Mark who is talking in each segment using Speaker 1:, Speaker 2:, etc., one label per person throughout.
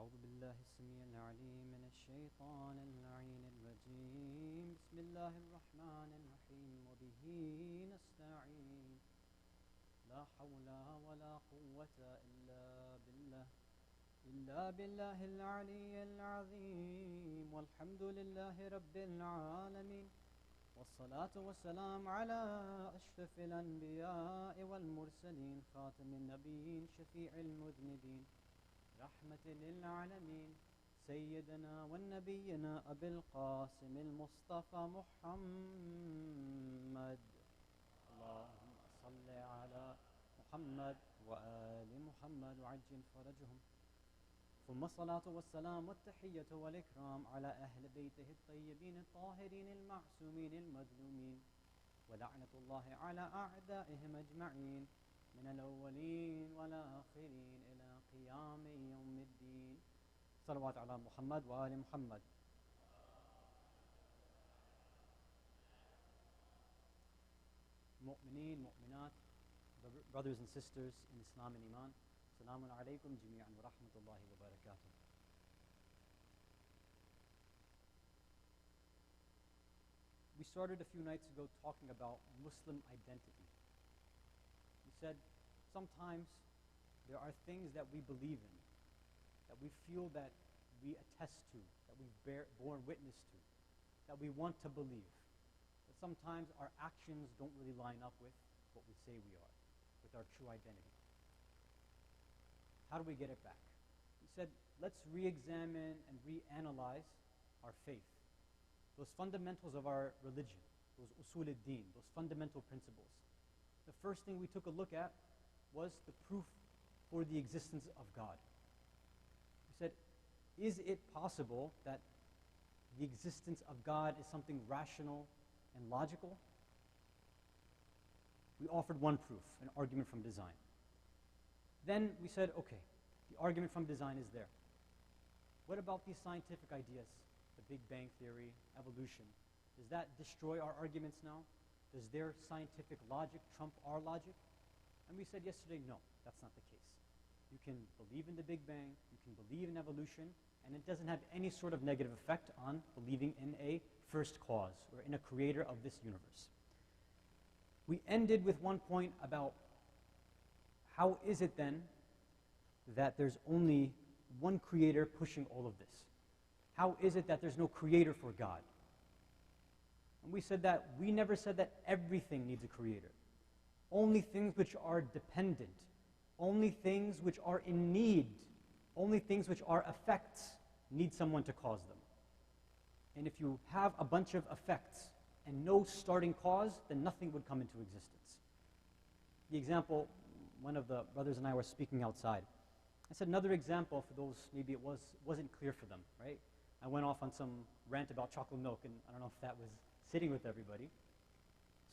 Speaker 1: أعوذ بالله السميع العليم من الشيطان اللعين الرجيم بسم الله الرحمن الرحيم وبه نستعين لا حول ولا قوة إلا بالله العلي العظيم والحمد لله رب العالمين والصلاة والسلام على أشرف الأنبياء والمرسلين خاتم النبيين شفيع المذنبين رحمة للعالمين سيدنا ونبينا أبي القاسم المصطفى محمد اللهم صل على محمد وآل محمد وعجل فرجهم ثم الصلاة والسلام والتحية والإكرام على أهل بيته الطيبين الطاهرين المعصومين المظلومين ولعنة الله على أعدائهم أجمعين من الأولين والآخرين إلى قيام يوم الدين صلوات على محمد وآل محمد. Mu'mineen, mu'minat, brothers and sisters in Islam and Iman, Assalamu alaikum jami'an wa rahmatullahi wa barakatuh. We started a few nights ago talking about Muslim identity. We said sometimes there are things that we believe in, that we feel that we attest to, that we've borne witness to, that we want to believe. But sometimes our actions don't really line up with what we say we are, with our true identity. How do we get it back? We said, let's re-examine and reanalyze our faith. Those fundamentals of our religion, those usul ad-din, those fundamental principles. The first thing we took a look at was the proof for the existence of God. We said, is it possible that the existence of God is something rational and logical? We offered one proof, an argument from design. Then we said, okay, the argument from design is there. What about these scientific ideas? The Big Bang Theory, evolution. Does that destroy our arguments now? Does their scientific logic trump our logic? And we said yesterday, no, that's not the case. You can believe in the Big Bang, you can believe in evolution, and it doesn't have any sort of negative effect on believing in a first cause or in a creator of this universe. We ended with one point about how is it then that there's only one creator pushing all of this? How is it that there's no creator for God? And we said that we never said that everything needs a creator. Only things which are dependent, only things which are in need, only things which are effects need someone to cause them. And if you have a bunch of effects and no starting cause, then nothing would come into existence. The example, one of the brothers and I were speaking outside. I said another example for those, maybe it wasn't clear for them, right? I went off on some rant about chocolate milk, and I don't know if that was sitting with everybody.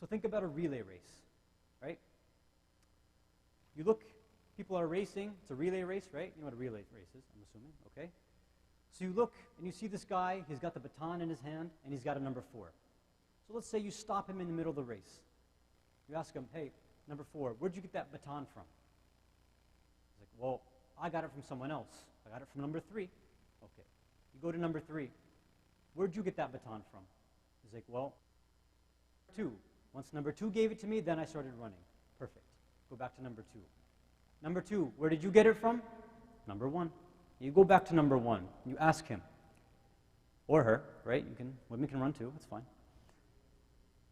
Speaker 1: So think about a relay race, right? You look, people are racing, it's a relay race, right? You know what a relay race is, I'm assuming, okay? So you look, and you see this guy, he's got the baton in his hand, and he's got a number 4. So let's say you stop him in the middle of the race. You ask him, hey, number 4, where'd you get that baton from? He's like, well, I got it from someone else. I got it from number 3. Okay. You go to number 3. Where'd you get that baton from? He's like, well, 2. Once number 2 gave it to me, then I started running. Perfect. Go back to number 2. Number 2, where did you get it from? Number 1. You go back to number 1. You ask him, or her, right? Women can run too, it's fine.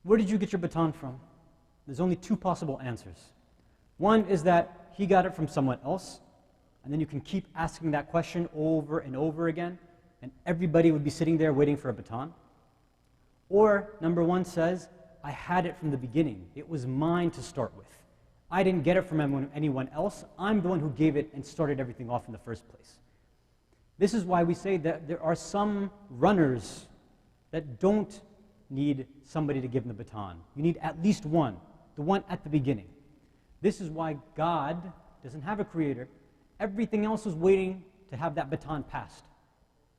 Speaker 1: Where did you get your baton from? There's only 2 possible answers. One is that he got it from someone else, and then you can keep asking that question over and over again, and everybody would be sitting there waiting for a baton. Or number 1 says, I had it from the beginning. It was mine to start with. I didn't get it from anyone else. I'm the one who gave it and started everything off in the first place. This is why we say that there are some runners that don't need somebody to give them the baton. You need at least one, the one at the beginning. This is why God doesn't have a creator. Everything else was waiting to have that baton passed.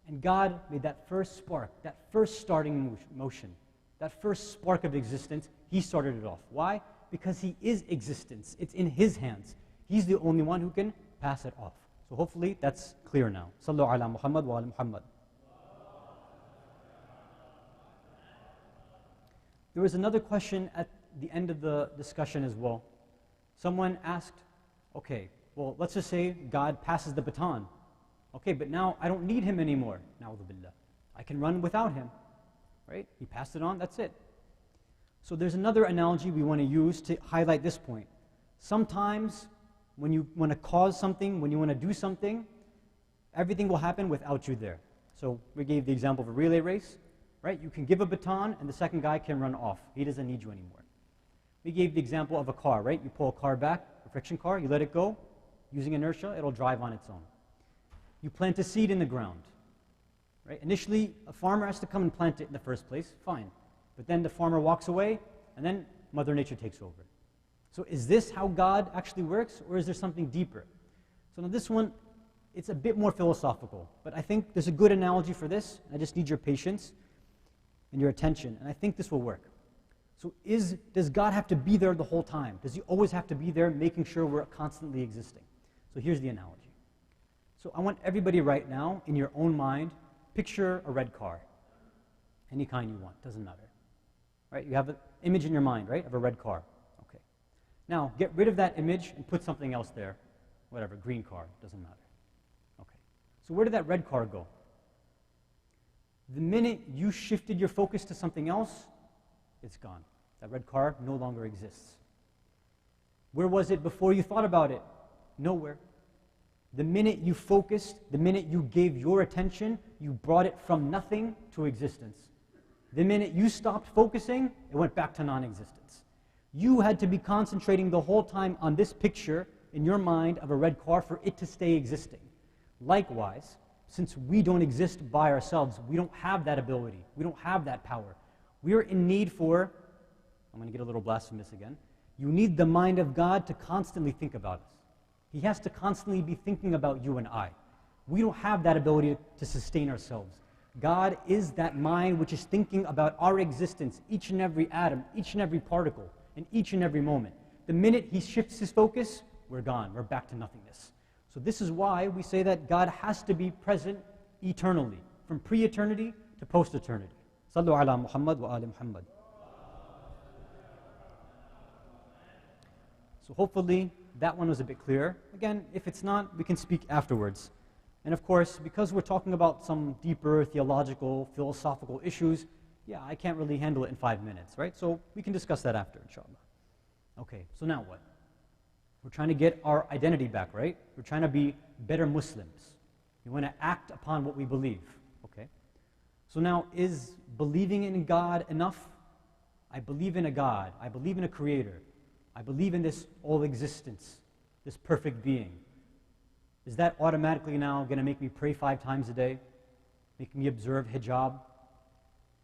Speaker 1: And God made that first spark, that first starting motion, that first spark of existence, He started it off. Why? Because He is existence. It's in His hands. He's the only one who can pass it off. So hopefully that's clear now. Sallu ala Muhammad wa ala Muhammad. There was another question at the end of the discussion as well. Someone asked, okay, well, let's just say God passes the baton. Okay, but now I don't need him anymore. Na'udhu billah. I can run without him, right? He passed it on, that's it. So there's another analogy we want to use to highlight this point. Sometimes when you want to cause something, when you want to do something, everything will happen without you there. So we gave the example of a relay race, right? You can give a baton and the second guy can run off. He doesn't need you anymore. We gave the example of a car, right? You pull a car back, a friction car, you let it go. Using inertia, it'll drive on its own. You plant a seed in the ground, right? Initially, a farmer has to come and plant it in the first place, fine. But then the farmer walks away, and then Mother Nature takes over. So is this how God actually works, or is there something deeper? So now this one, it's a bit more philosophical, but I think there's a good analogy for this. I just need your patience and your attention, and I think this will work. So does God have to be there the whole time? Does he always have to be there, making sure we're constantly existing? So here's the analogy. So I want everybody right now, in your own mind, picture a red car. Any kind you want, doesn't matter. Right? You have an image in your mind, right, of a red car. Okay. Now, get rid of that image and put something else there. Whatever, green car, doesn't matter. Okay. So where did that red car go? The minute you shifted your focus to something else, it's gone. That red car no longer exists. Where was it before you thought about it? Nowhere. The minute you focused, the minute you gave your attention, you brought it from nothing to existence. The minute you stopped focusing, it went back to non-existence. You had to be concentrating the whole time on this picture in your mind of a red car for it to stay existing. Likewise, since we don't exist by ourselves, we don't have that ability, we don't have that power. We are in need for, I'm going to get a little blasphemous again, you need the mind of God to constantly think about us. He has to constantly be thinking about you and I. We don't have that ability to sustain ourselves. God is that mind which is thinking about our existence, each and every atom, each and every particle, and each and every moment. The minute he shifts his focus, we're gone. We're back to nothingness. So this is why we say that God has to be present eternally, from pre-eternity to post-eternity. Sallu ala Muhammad wa ali Muhammad. So hopefully that one was a bit clearer. Again, if it's not, we can speak afterwards. And of course, because we're talking about some deeper theological, philosophical issues, yeah, I can't really handle it in 5 minutes, right? So we can discuss that after, inshallah. Okay, so now what? We're trying to get our identity back, right? We're trying to be better Muslims. We want to act upon what we believe, okay? So now, is believing in God enough? I believe in a God. I believe in a creator. I believe in this all existence, this perfect being. Is that automatically now going to make me pray 5 times a day? Make me observe hijab?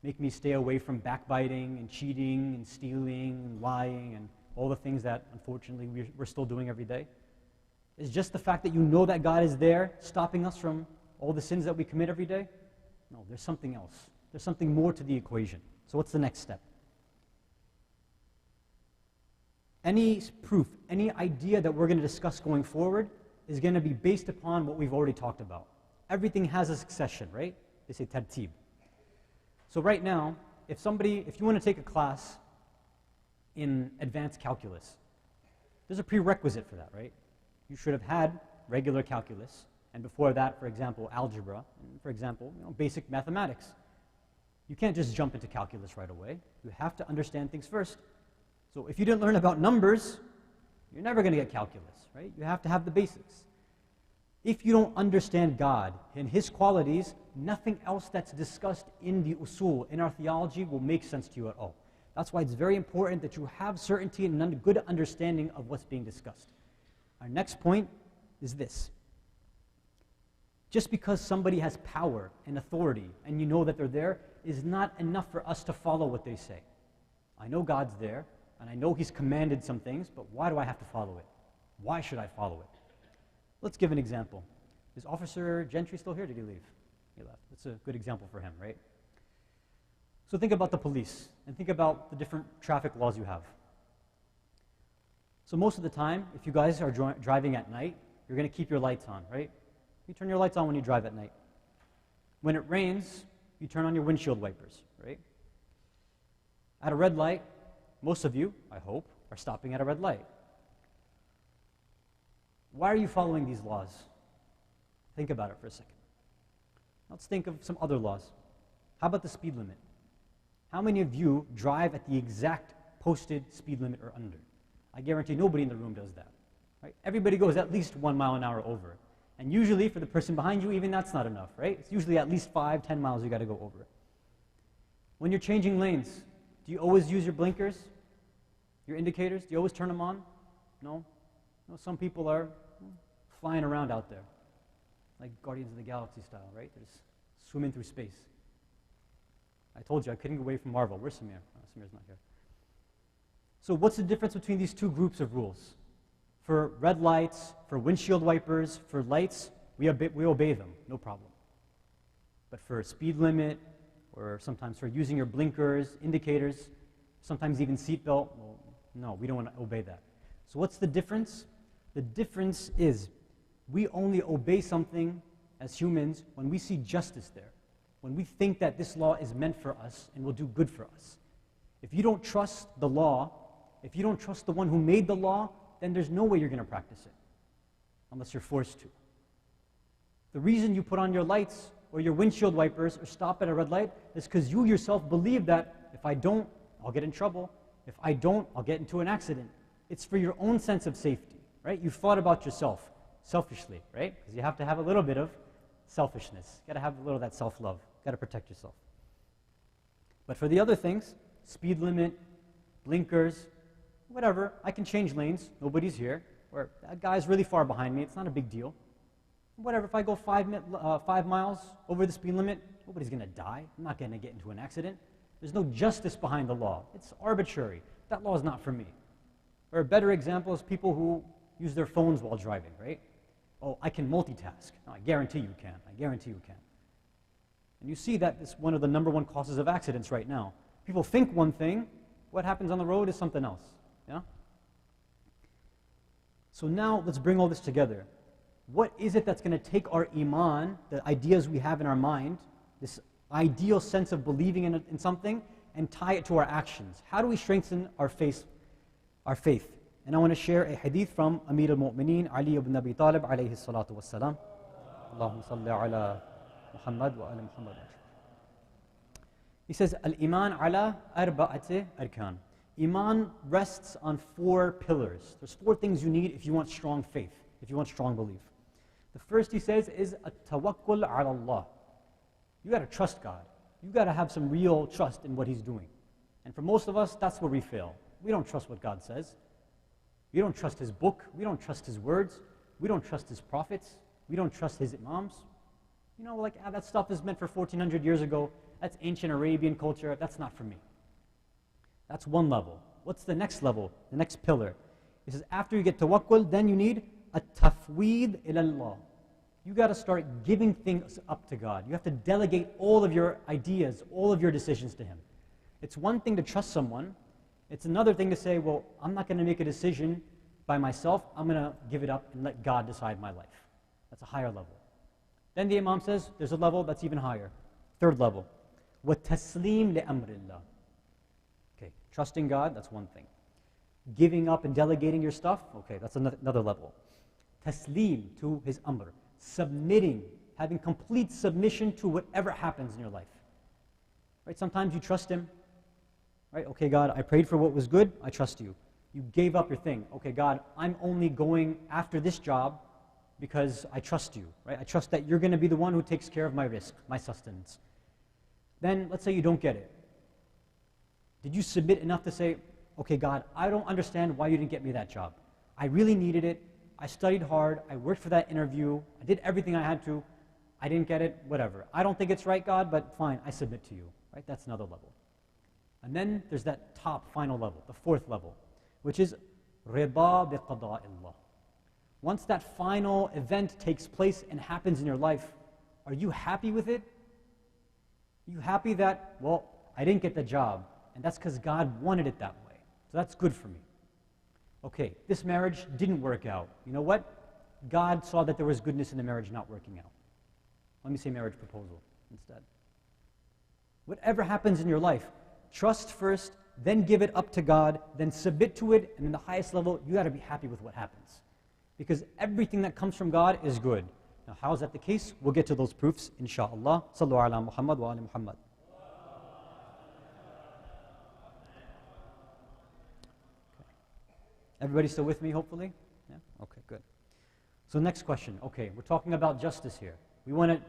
Speaker 1: Make me stay away from backbiting and cheating and stealing and lying and all the things that, unfortunately, we're still doing every day? Is just the fact that you know that God is there stopping us from all the sins that we commit every day? No, there's something else. There's something more to the equation. So what's the next step? Any proof, any idea that we're going to discuss going forward is going to be based upon what we've already talked about. Everything has a succession, right? They say tartib. So right now, if you want to take a class in advanced calculus, there's a prerequisite for that, right? You should have had regular calculus, and before that, for example, algebra, and for example, basic mathematics. You can't just jump into calculus right away. You have to understand things first. So if you didn't learn about numbers, you're never going to get calculus, right? You have to have the basics. If you don't understand God and His qualities, nothing else that's discussed in the usul, in our theology, will make sense to you at all. That's why it's very important that you have certainty and a good understanding of what's being discussed. Our next point is this. Just because somebody has power and authority and you know that they're there is not enough for us to follow what they say. I know God's there, and I know He's commanded some things, but why do I have to follow it? Why should I follow it? Let's give an example. Is Officer Gentry still here? Did he leave? He left. That's a good example for him, right? So think about the police, and think about the different traffic laws you have. So most of the time, if you guys are driving at night, you're going to keep your lights on, right? You turn your lights on when you drive at night. When it rains, you turn on your windshield wipers, right? At a red light, most of you, I hope, are stopping at a red light. Why are you following these laws? Think about it for a second. Let's think of some other laws. How about the speed limit? How many of you drive at the exact posted speed limit or under? I guarantee nobody in the room does that. Right? Everybody goes at least 1 mile an hour over. And usually for the person behind you, even that's not enough, right? It's usually at least 5, 10 miles you got to go over. When you're changing lanes, do you always use your blinkers? Your indicators? Do you always turn them on? No? No, some people are flying around out there, like Guardians of the Galaxy style, right? They're just swimming through space. I told you I couldn't get away from Marvel. Where's Samir? Oh, Samir's not here. So what's the difference between these two groups of rules? For red lights, for windshield wipers, for lights, we obey them, no problem. But for speed limit, or sometimes for using your blinkers, indicators, sometimes even seatbelt, well, no, we don't want to obey that. So what's the difference? The difference is we only obey something as humans when we see justice there, when we think that this law is meant for us and will do good for us. If you don't trust the law, if you don't trust the one who made the law, then there's no way you're going to practice it, unless you're forced to. The reason you put on your lights or your windshield wipers or stop at a red light is because you yourself believe that if I don't, I'll get in trouble. If I don't, I'll get into an accident. It's for your own sense of safety, right? You've thought about yourself selfishly, right? Because you have to have a little bit of selfishness. Got to have a little of that self-love. Got to protect yourself. But for the other things, speed limit, blinkers, whatever, I can change lanes. Nobody's here. Or that guy's really far behind me. It's not a big deal. Whatever, if I go 5 miles over the speed limit, nobody's going to die. I'm not going to get into an accident. There's no justice behind the law. It's arbitrary. That law is not for me. Or a better example is people who use their phones while driving, right? Oh, I can multitask. No, I guarantee you can. I guarantee you can. And you see that it's one of the #1 causes of accidents right now. People think one thing. What happens on the road is something else. Yeah? So now let's bring all this together. What is it that's going to take our iman, the ideas we have in our mind, this ideal sense of believing in something, and tie it to our actions? How do we strengthen our faith? And I want to share a hadith from Amir al-Mu'mineen, Ali ibn Abi Talib, alayhi salatu wassalam. Allahumma salli ala Muhammad wa ala Muhammad. He says, Al-Iman ala arba'ati arkan. Iman rests on 4 pillars. There's 4 things you need if you want strong faith, if you want strong belief. The first, he says, is at-tawakkul ala Allah. You got to trust God. You got to have some real trust in what He's doing. And for most of us, that's where we fail. We don't trust what God says. We don't trust His book. We don't trust His words. We don't trust His prophets. We don't trust His imams. You know, like, that stuff is meant for 1400 years ago. That's ancient Arabian culture. That's not for me. That's one level. What's the next level? The next pillar. He says, after you get tawakkul, then you need a tafweed ilallah. You got to start giving things up to God. You have to delegate all of your ideas, all of your decisions to Him. It's one thing to trust someone. It's another thing to say, well, I'm not going to make a decision by myself. I'm going to give it up and let God decide my life. That's a higher level. Then the Imam says, there's a level that's even higher. Third level. وَالتَّسْلِيمُ لِأَمْرِ اللَّهِ. Okay, trusting God, that's one thing. Giving up and delegating your stuff, okay, that's another level. Tasleem to His amr. Submitting, having complete submission to whatever happens in your life. Right? Sometimes you trust Him. Right? Okay, God, I prayed for what was good, I trust You. You gave up your thing. Okay, God, I'm only going after this job because I trust You. Right? I trust that You're going to be the one who takes care of my risk, my sustenance. Then, let's say you don't get it. Did you submit enough to say, okay, God, I don't understand why You didn't get me that job. I really needed it. I studied hard. I worked for that interview. I did everything I had to. I didn't get it, whatever. I don't think it's right, God, but fine, I submit to You. Right? That's another level. And then there's that top final level, the 4th level, which is rida bi qada'illah. Once that final event takes place and happens in your life, are you happy with it? Are you happy that, well, I didn't get the job, and that's because God wanted it that way. So that's good for me. Okay, this marriage didn't work out. You know what? God saw that there was goodness in the marriage not working out. Let me say marriage proposal instead. Whatever happens in your life, trust first, then give it up to God, then submit to it, and in the highest level, you got to be happy with what happens. Because everything that comes from God is good. Now, how is that the case? We'll get to those proofs, inshaAllah. Sallu ala Muhammad wa ala Muhammad. Okay. Everybody still with me, hopefully? Yeah? Okay, good. So next question. Okay, we're talking about justice here. We want to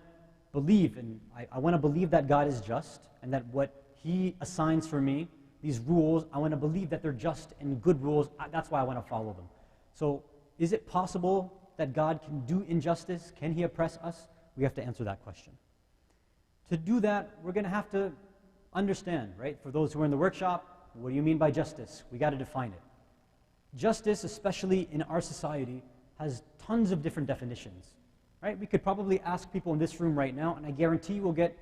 Speaker 1: believe, and I want to believe that God is just, and that what He assigns for me, these rules, I want to believe that they're just and good rules. That's why I want to follow them. So, is it possible that God can do injustice? Can He oppress us? We have to answer that question. To do that, we're going to have to understand, right? For those who are in the workshop, what do you mean by justice? We got to define it. Justice, especially in our society, has tons of different definitions, right? We could probably ask people in this room right now, and I guarantee we'll get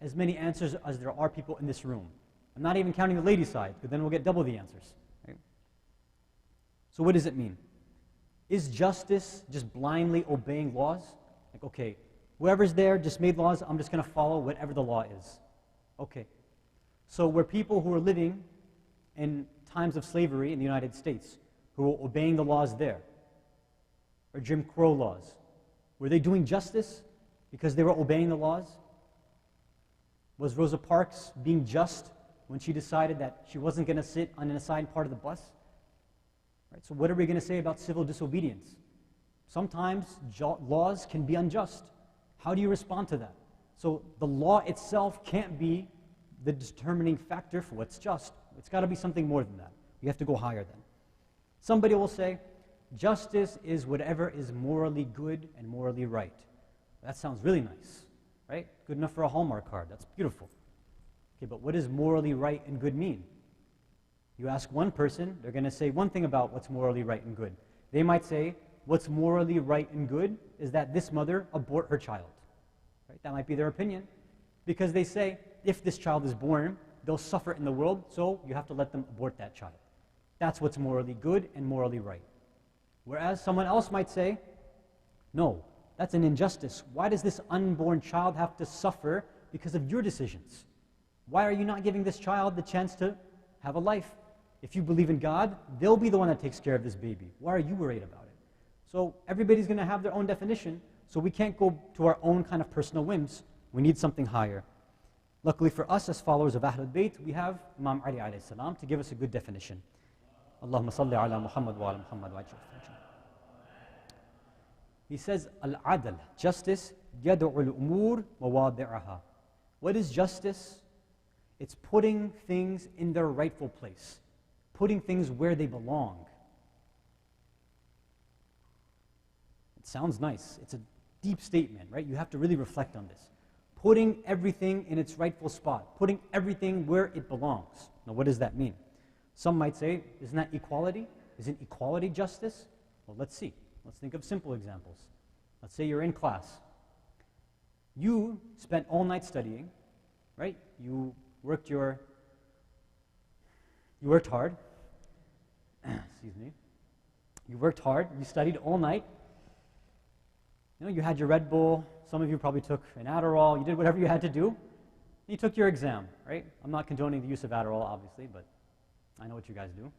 Speaker 1: as many answers as there are people in this room. I'm not even counting the ladies' side, because then we'll get double the answers, right? So what does it mean? Is justice just blindly obeying laws? Like, okay, whoever's there just made laws, I'm just going to follow whatever the law is. Okay. So were people who were living in times of slavery in the United States, who were obeying the laws there, or Jim Crow laws, were they doing justice because they were obeying the laws? Was Rosa Parks being just when she decided that she wasn't going to sit on an assigned part of the bus? Right, so what are we going to say about civil disobedience? Sometimes laws can be unjust. How do you respond to that? So the law itself can't be the determining factor for what's just. It's got to be something more than that. We have to go higher then. Somebody will say, justice is whatever is morally good and morally right. That sounds really nice, right? Good enough for a Hallmark card. That's beautiful. Okay, but what does morally right and good mean? You ask one person, they're going to say one thing about what's morally right and good. They might say, what's morally right and good is that this mother abort her child. Right? That might be their opinion. Because they say, if this child is born, they'll suffer in the world, so you have to let them abort that child. That's what's morally good and morally right. Whereas someone else might say, no, that's an injustice. Why does this unborn child have to suffer because of your decisions? Why are you not giving this child the chance to have a life? If you believe in God, they'll be the one that takes care of this baby. Why are you worried about it? So everybody's going to have their own definition, so we can't go to our own kind of personal whims. We need something higher. Luckily for us, as followers of Ahlul-bayt, we have Imam Ali alayhi salam to give us a good definition. Allahumma salli ala Muhammad wa ala Muhammad wa ajal. He says, Al-adl, justice, yadu'ul umur mawadi'aha. What is justice? It's putting things in their rightful place. Putting things where they belong. It sounds nice. It's a deep statement, right? You have to really reflect on this. Putting everything in its rightful spot. Putting everything where it belongs. Now, what does that mean? Some might say, isn't that equality? Isn't equality justice? Well, let's see. Let's think of simple examples. Let's say you're in class. You spent all night studying, right? You worked hard. Excuse me. You worked hard. You studied all night. You know, you had your Red Bull. Some of you probably took an Adderall. You did whatever you had to do. You took your exam, right? I'm not condoning the use of Adderall, obviously, but I know what you guys do.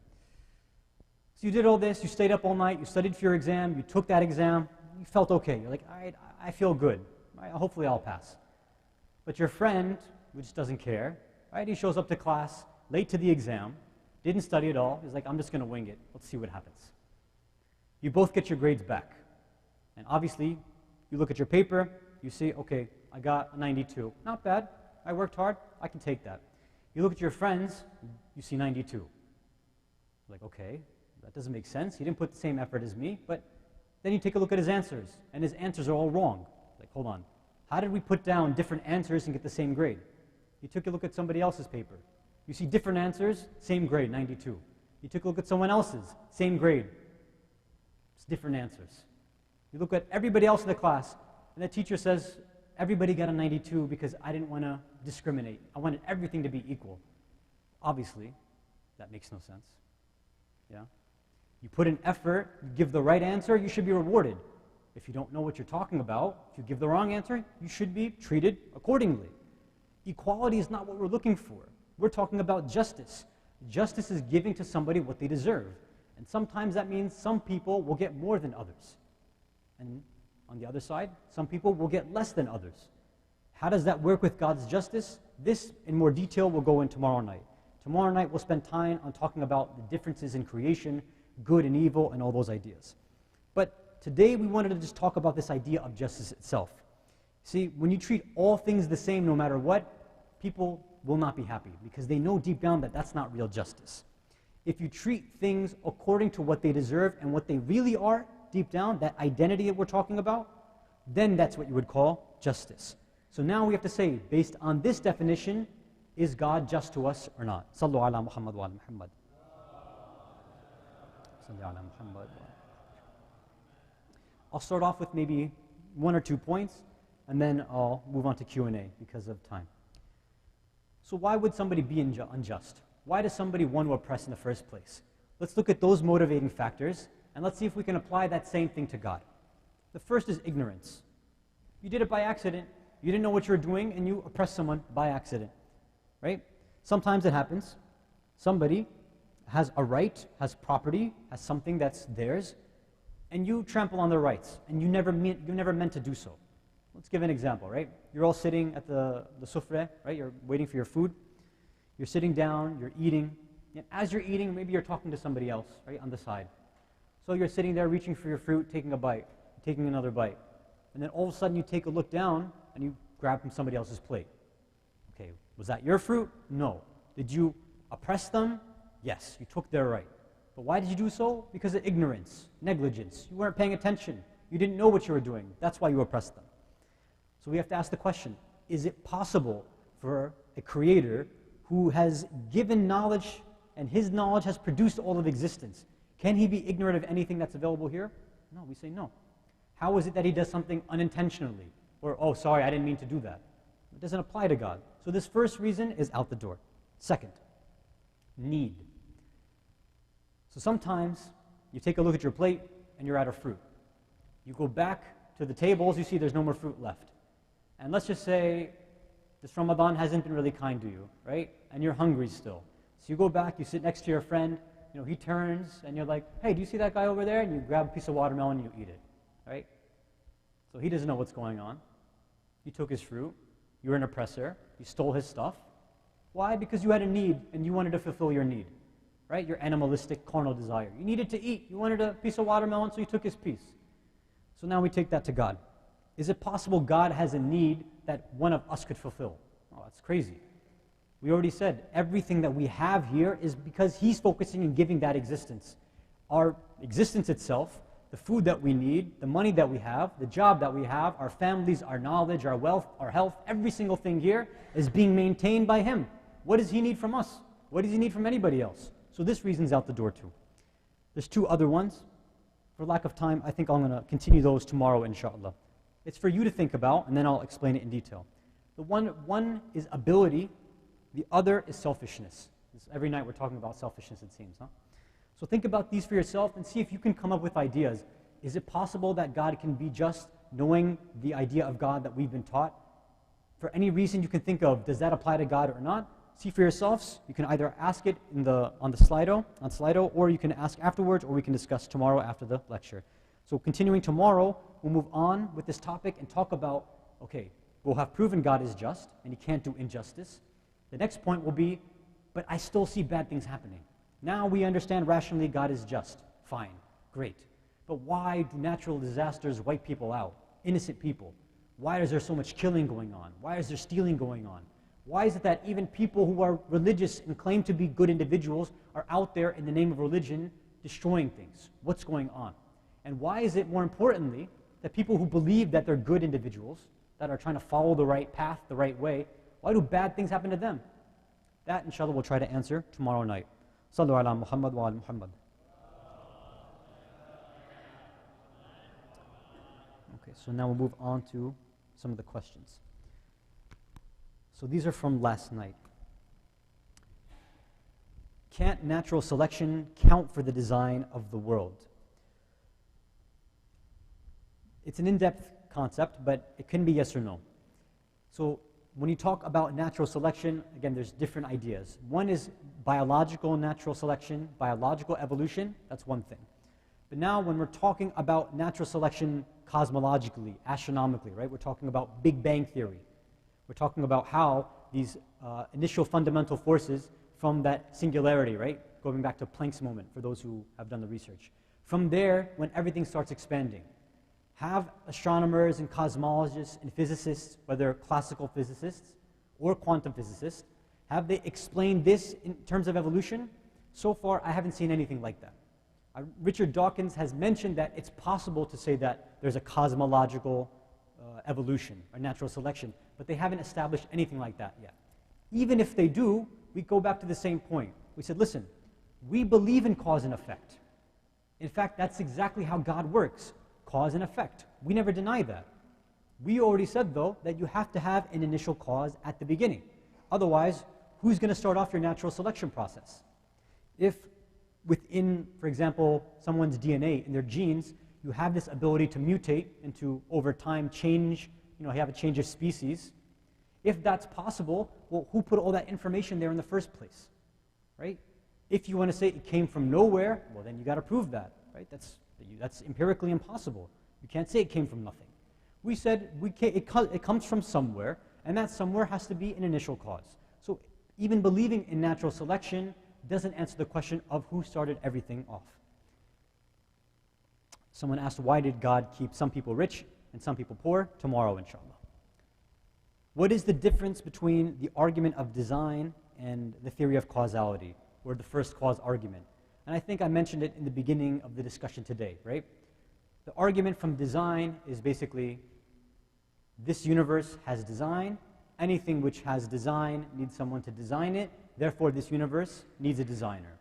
Speaker 1: So you did all this. You stayed up all night. You studied for your exam. You took that exam. You felt okay. You're like, I feel good. Right? Hopefully I'll pass. But your friend, who just doesn't care, right? He shows up to class late to the exam. Didn't study at all. He's like, I'm just going to wing it. Let's see what happens. You both get your grades back. And obviously, you look at your paper, you see, okay, I got a 92. Not bad. I worked hard. I can take that. You look at your friends, you see 92. Like, okay, that doesn't make sense. He didn't put the same effort as me. But then you take a look at his answers, and his answers are all wrong. Like, hold on. How did we put down different answers and get the same grade? You took a look at somebody else's paper. You see different answers, same grade, 92. You took a look at someone else's, same grade. It's different answers. You look at everybody else in the class, and the teacher says, everybody got a 92 because I didn't want to discriminate. I wanted everything to be equal. Obviously, that makes no sense. Yeah? You put in effort, you give the right answer, you should be rewarded. If you don't know what you're talking about, if you give the wrong answer, you should be treated accordingly. Equality is not what we're looking for. We're talking about justice. Justice is giving to somebody what they deserve. And sometimes that means some people will get more than others. And on the other side, some people will get less than others. How does that work with God's justice? This, in more detail, will go in tomorrow night. Tomorrow night, we'll spend time on talking about the differences in creation, good and evil, and all those ideas. But today, we wanted to just talk about this idea of justice itself. See, when you treat all things the same no matter what, people will not be happy because they know deep down that that's not real justice. If you treat things according to what they deserve and what they really are, deep down, that identity that we're talking about, then that's what you would call justice. So now we have to say, based on this definition, is God just to us or not? Sallu ala Muhammad wa ala Muhammad. Sallu ala Muhammad. I'll start off with maybe 1 or 2 points, and then I'll move on to Q&A because of time. So why would somebody be unjust? Why does somebody want to oppress in the first place? Let's look at those motivating factors, and let's see if we can apply that same thing to God. The first is ignorance. You did it by accident. You didn't know what you were doing, and you oppressed someone by accident, right? Sometimes it happens. Somebody has a right, has property, has something that's theirs, and you trample on their rights, and you never meant to do so. Let's give an example, right? You're all sitting at the sufre, right? You're waiting for your food. You're sitting down, you're eating, and as you're eating, maybe you're talking to somebody else, right, on the side. So you're sitting there reaching for your fruit, taking a bite, taking another bite, and then all of a sudden you take a look down and you grab from somebody else's plate. Okay, was that your fruit? No. Did you oppress them? Yes, you took their right. But why did you do so? Because of ignorance, negligence. You weren't paying attention. You didn't know what you were doing. That's why you oppressed them. So we have to ask the question, is it possible for a creator who has given knowledge and his knowledge has produced all of existence, can he be ignorant of anything that's available here? No, we say no. How is it that he does something unintentionally? Or, oh, sorry, I didn't mean to do that. It doesn't apply to God. So this first reason is out the door. Second, need. So sometimes you take a look at your plate and you're out of fruit. You go back to the tables, you see there's no more fruit left. And let's just say this Ramadan hasn't been really kind to you, right? And you're hungry still. So you go back, you sit next to your friend, he turns and you're like, hey, do you see that guy over there? And you grab a piece of watermelon and you eat it, right? So he doesn't know what's going on. You took his fruit. You're an oppressor. You stole his stuff. Why? Because you had a need and you wanted to fulfill your need, right? Your animalistic, carnal desire. You needed to eat. You wanted a piece of watermelon, so you took his piece. So now we take that to God. Is it possible God has a need that one of us could fulfill? Oh, that's crazy. We already said everything that we have here is because He's focusing and giving that existence. Our existence itself, the food that we need, the money that we have, the job that we have, our families, our knowledge, our wealth, our health, every single thing here is being maintained by Him. What does He need from us? What does He need from anybody else? So this reason's out the door too. There's 2 other ones. For lack of time, I think I'm going to continue those tomorrow, inshallah. It's for you to think about, and then I'll explain it in detail. The one is ability, the other is selfishness. Every night we're talking about selfishness, it seems, huh? So think about these for yourself and see if you can come up with ideas. Is it possible that God can be just, knowing the idea of God that we've been taught? For any reason you can think of, does that apply to God or not? See for yourselves. You can either ask it on the Slido, or you can ask afterwards, or we can discuss tomorrow after the lecture. So continuing tomorrow, we'll move on with this topic and talk about, okay, we'll have proven God is just, and He can't do injustice. The next point will be, but I still see bad things happening. Now we understand rationally God is just. Fine, great. But why do natural disasters wipe people out? Innocent people. Why is there so much killing going on? Why is there stealing going on? Why is it that even people who are religious and claim to be good individuals are out there in the name of religion destroying things? What's going on? And why is it, more importantly, that people who believe that they're good individuals, that are trying to follow the right path, the right way, why do bad things happen to them? That, inshallah, we'll try to answer tomorrow night. Sallu ala Muhammad wa ala Muhammad. Okay, so now we'll move on to some of the questions. So these are from last night. Can't natural selection count for the design of the world? It's an in-depth concept, but it can be yes or no. So when you talk about natural selection, again, there's different ideas. One is biological natural selection, biological evolution, that's one thing. But now when we're talking about natural selection cosmologically, astronomically, right? We're talking about Big Bang Theory. We're talking about how these initial fundamental forces from that singularity, right? Going back to Planck's moment, for those who have done the research. From there, when everything starts expanding, have astronomers and cosmologists and physicists, whether classical physicists or quantum physicists, have they explained this in terms of evolution? So far, I haven't seen anything like that. Richard Dawkins has mentioned that it's possible to say that there's a cosmological evolution or natural selection, but they haven't established anything like that yet. Even if they do, we go back to the same point. We said, listen, we believe in cause and effect. In fact, that's exactly how God works, cause and effect. We never deny that. We already said, though, that you have to have an initial cause at the beginning. Otherwise, who's going to start off your natural selection process? If within, for example, someone's DNA, in their genes, you have this ability to mutate and to, over time, change, you have a change of species. If that's possible, well, who put all that information there in the first place, right? If you want to say it came from nowhere, well, then you got to prove that, right? That's empirically impossible. You can't say it came from nothing. We said it comes from somewhere, and that somewhere has to be an initial cause. So even believing in natural selection doesn't answer the question of who started everything off. Someone asked, why did God keep some people rich and some people poor? Tomorrow, inshallah. What is the difference between the argument of design and the theory of causality, or the first cause argument? And I think I mentioned it in the beginning of the discussion today, right? The argument from design is basically, this universe has design. Anything which has design needs someone to design it. Therefore, this universe needs a designer.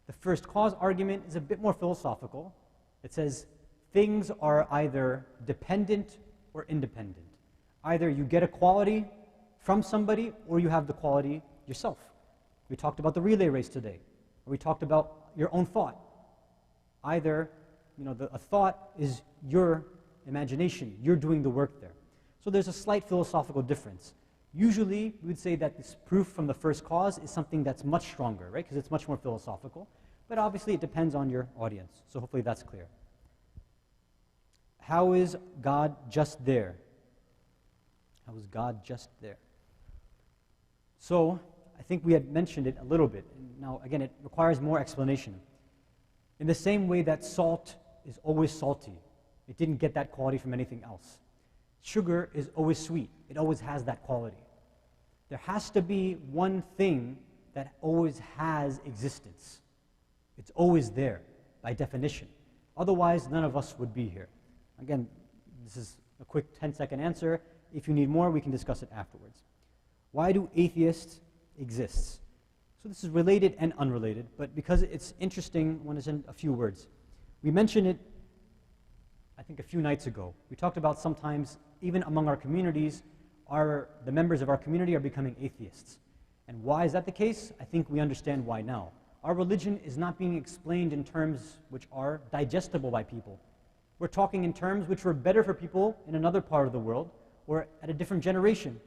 Speaker 1: The first cause argument is a bit more philosophical. It says things are either dependent or independent. Either you get a quality from somebody or you have the quality yourself. We talked about the relay race today. Or we talked about your own thought. Either a thought is your imagination. You're doing the work there. So there's a slight philosophical difference. Usually, we would say that this proof from the first cause is something that's much stronger, right? Because it's much more philosophical. But obviously, it depends on your audience. So hopefully that's clear. How is God just there? How is God just there? So, I think we had mentioned it a little bit. Now, again, it requires more explanation. In the same way that salt is always salty, it didn't get that quality from anything else. Sugar is always sweet. It always has that quality. There has to be one thing that always has existence. It's always there, by definition. Otherwise, none of us would be here. Again, this is a quick 10-second answer. If you need more, we can discuss it afterwards. Why do atheists exist? So this is related and unrelated, but because it's interesting, I want to send a few words. We mentioned it, I think, a few nights ago. We talked about sometimes, even among our communities, the members of our community are becoming atheists. And why is that the case? I think we understand why now. Our religion is not being explained in terms which are digestible by people. We're talking in terms which were better for people in another part of the world or at a different generation.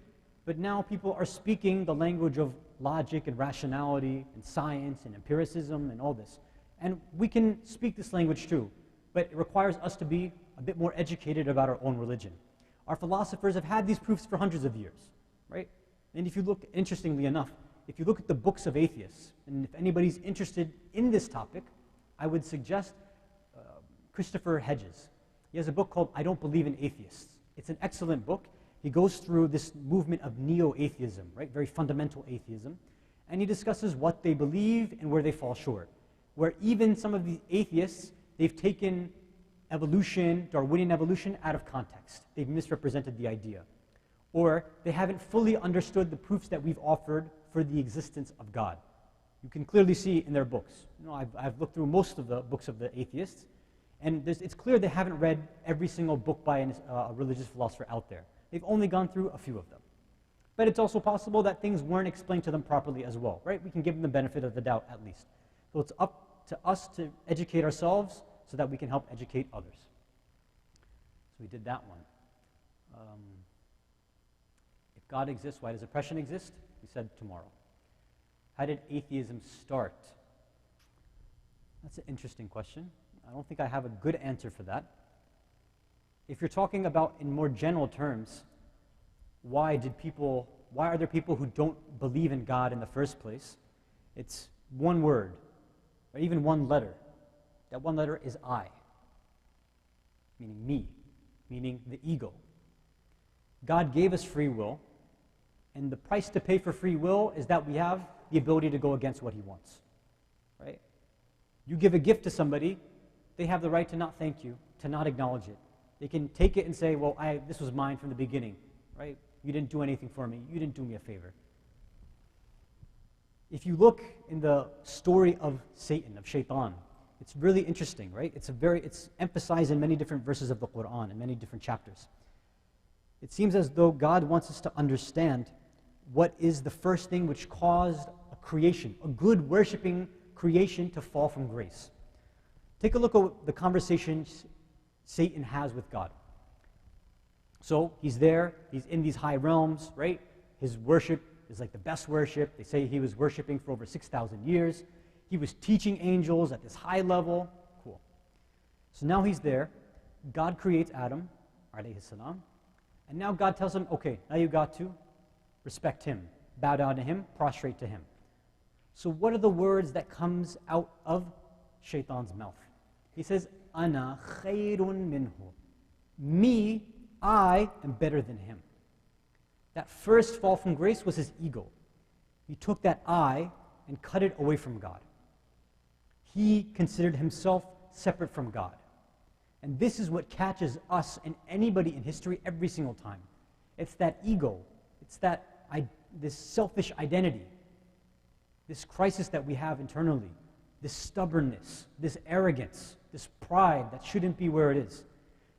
Speaker 1: But now people are speaking the language of logic and rationality and science and empiricism and all this. And we can speak this language too, but it requires us to be a bit more educated about our own religion. Our philosophers have had these proofs for hundreds of years, right? And if you look, interestingly enough, if you look at the books of atheists, and if anybody's interested in this topic, I would suggest Christopher Hedges. He has a book called I Don't Believe in Atheists. It's an excellent book. He goes through this movement of neo-atheism, right? Very fundamental atheism. And he discusses what they believe and where they fall short. Where even some of the atheists, they've taken evolution, Darwinian evolution, out of context. They've misrepresented the idea. Or they haven't fully understood the proofs that we've offered for the existence of God. You can clearly see in their books. I've looked through most of the books of the atheists, and it's clear they haven't read every single book by a religious philosopher out there. They've only gone through a few of them. But it's also possible that things weren't explained to them properly as well, right? We can give them the benefit of the doubt at least. So it's up to us to educate ourselves so that we can help educate others. So we did that one. If God exists, why does oppression exist? We said tomorrow. How did atheism start? That's an interesting question. I don't think I have a good answer for that. If you're talking about in more general terms, why are there people who don't believe in God in the first place? It's one word, or even one letter. That one letter is I, meaning me, meaning the ego. God gave us free will, and the price to pay for free will is that we have the ability to go against what he wants, right? You give a gift to somebody, they have the right to not thank you, to not acknowledge it. They can take it and say, well, this was mine from the beginning, right? You didn't do anything for me. You didn't do me a favor. If you look in the story of Satan, of Shaitan, it's really interesting, right? It's emphasized in many different verses of the Quran, in many different chapters. It seems as though God wants us to understand what is the first thing which caused a creation, a good worshiping creation, to fall from grace. Take a look at the conversations Satan has with God. So he's there, he's in these high realms, right? His worship is like the best worship. They say he was worshiping for over 6,000 years. He was teaching angels at this high level. Cool. So now he's there. God creates Adam, alayhi salam. And now God tells him, okay, now you got to respect him, bow down to him, prostrate to him. So what are the words that comes out of Shaitan's mouth? He says, Ana khayrun minhu. Me, I am better than him. That first fall from grace was his ego. He took that I and cut it away from God. He considered himself separate from God. And this is what catches us and anybody in history every single time. It's that ego. It's this selfish identity. This crisis that we have internally. This stubbornness, this arrogance, this pride that shouldn't be where it is.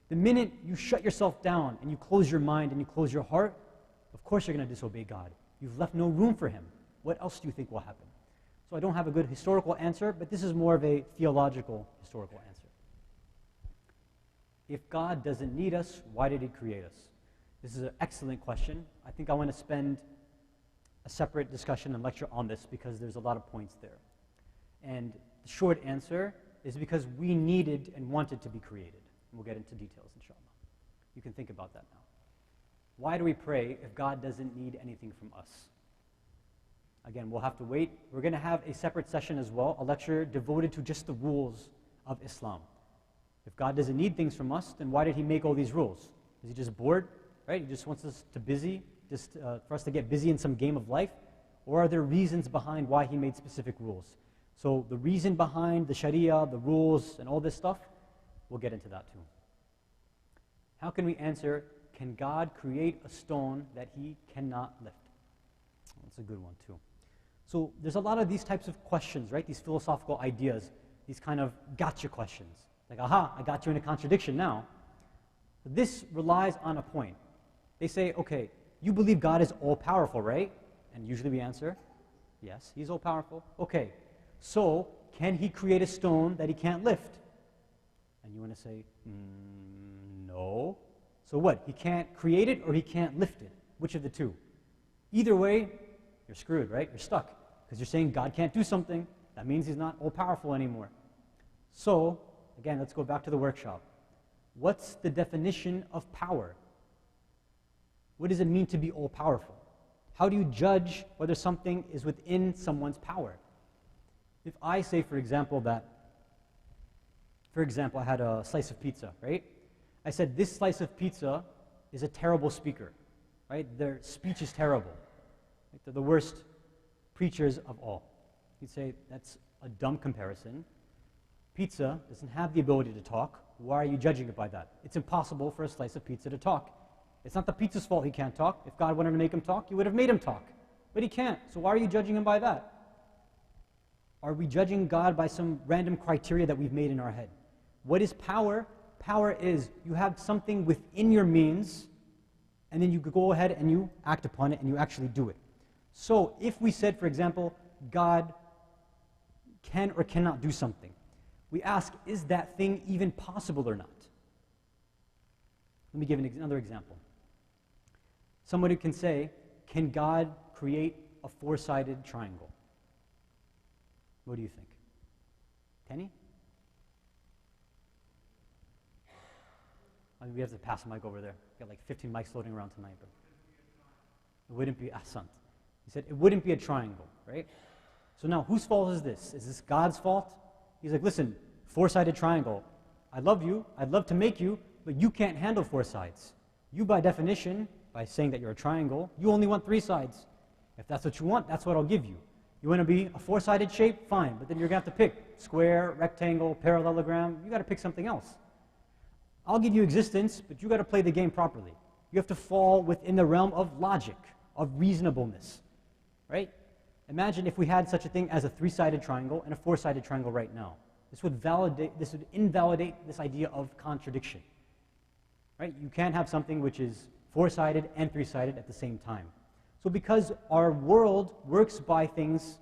Speaker 1: The minute you shut yourself down and you close your mind and you close your heart, of course you're going to disobey God. You've left no room for him. What else do you think will happen? So I don't have a good historical answer, but this is more of a theological historical answer. If God doesn't need us, why did he create us? This is an excellent question. I think I want to spend a separate discussion and lecture on this because there's a lot of points there. And the short answer is because we needed and wanted to be created. We'll get into details, inshallah. You can think about that now. Why do we pray if God doesn't need anything from us? Again, we'll have to wait. We're going to have a separate session as well, a lecture devoted to just the rules of Islam. If God doesn't need things from us, then why did he make all these rules? Is he just bored? Right? He just wants us to for us to get busy in some game of life? Or are there reasons behind why he made specific rules? So the reason behind the Sharia, the rules, and all this stuff, we'll get into that too. How can we answer, can God create a stone that he cannot lift? That's a good one too. So there's a lot of these types of questions, right? These philosophical ideas, these kind of gotcha questions. Like, aha, I got you in a contradiction now. This relies on a point. They say, okay, you believe God is all-powerful, right? And usually we answer, yes, he's all-powerful. Okay, so can he create a stone that he can't lift? And you want to say, no. So what? He can't create it or he can't lift it? Which of the two? Either way, you're screwed, right? You're stuck. Because you're saying God can't do something. That means he's not all-powerful anymore. So, again, let's go back to the workshop. What's the definition of power? What does it mean to be all-powerful? How do you judge whether something is within someone's power? If I say, for example, I had a slice of pizza, right? I said, this slice of pizza is a terrible speaker, right? Their speech is terrible. Right? They're the worst preachers of all. You'd say, that's a dumb comparison. Pizza doesn't have the ability to talk. Why are you judging it by that? It's impossible for a slice of pizza to talk. It's not the pizza's fault he can't talk. If God wanted to make him talk, he would have made him talk. But he can't. So why are you judging him by that? Are we judging God by some random criteria that we've made in our head? What is power? Power is you have something within your means, and then you go ahead and you act upon it and you actually do it. So if we said, for example, God can or cannot do something, we ask, is that thing even possible or not? Let me give another example. Somebody can say, can God create a four-sided triangle? What do you think? Kenny? I mean, we have to pass the mic over there. We've got like 15 mics floating around tonight. But it wouldn't be Hasan. He said it wouldn't be a triangle, right? So now, whose fault is this? Is this God's fault? He's like, listen, four-sided triangle. I love you. I'd love to make you, but you can't handle four sides. You, by definition, by saying that you're a triangle, you only want three sides. If that's what you want, that's what I'll give you. You want to be a four-sided shape? Fine, but then you're going to have to pick square, rectangle, parallelogram. You got to pick something else. I'll give you existence, but you got to play the game properly. You have to fall within the realm of logic, of reasonableness, right? Imagine if we had such a thing as a three-sided triangle and a four-sided triangle right now. This would invalidate this idea of contradiction, right? You can't have something which is four-sided and three-sided at the same time. So because our world works by things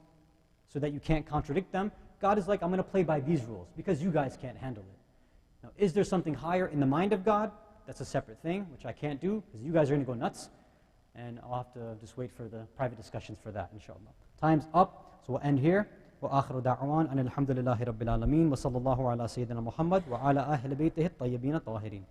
Speaker 1: so that you can't contradict them, God is like, I'm going to play by these rules because you guys can't handle it. Now, is there something higher in the mind of God? That's a separate thing, which I can't do because you guys are going to go nuts. And I'll have to just wait for the private discussions for that, inshallah. Time's up, so we'll end here. وآخر دعوان أن الحمد لله رب العالمين وصلى الله على سيدنا محمد وعلى أهل بيته الطيبين الطاهرين.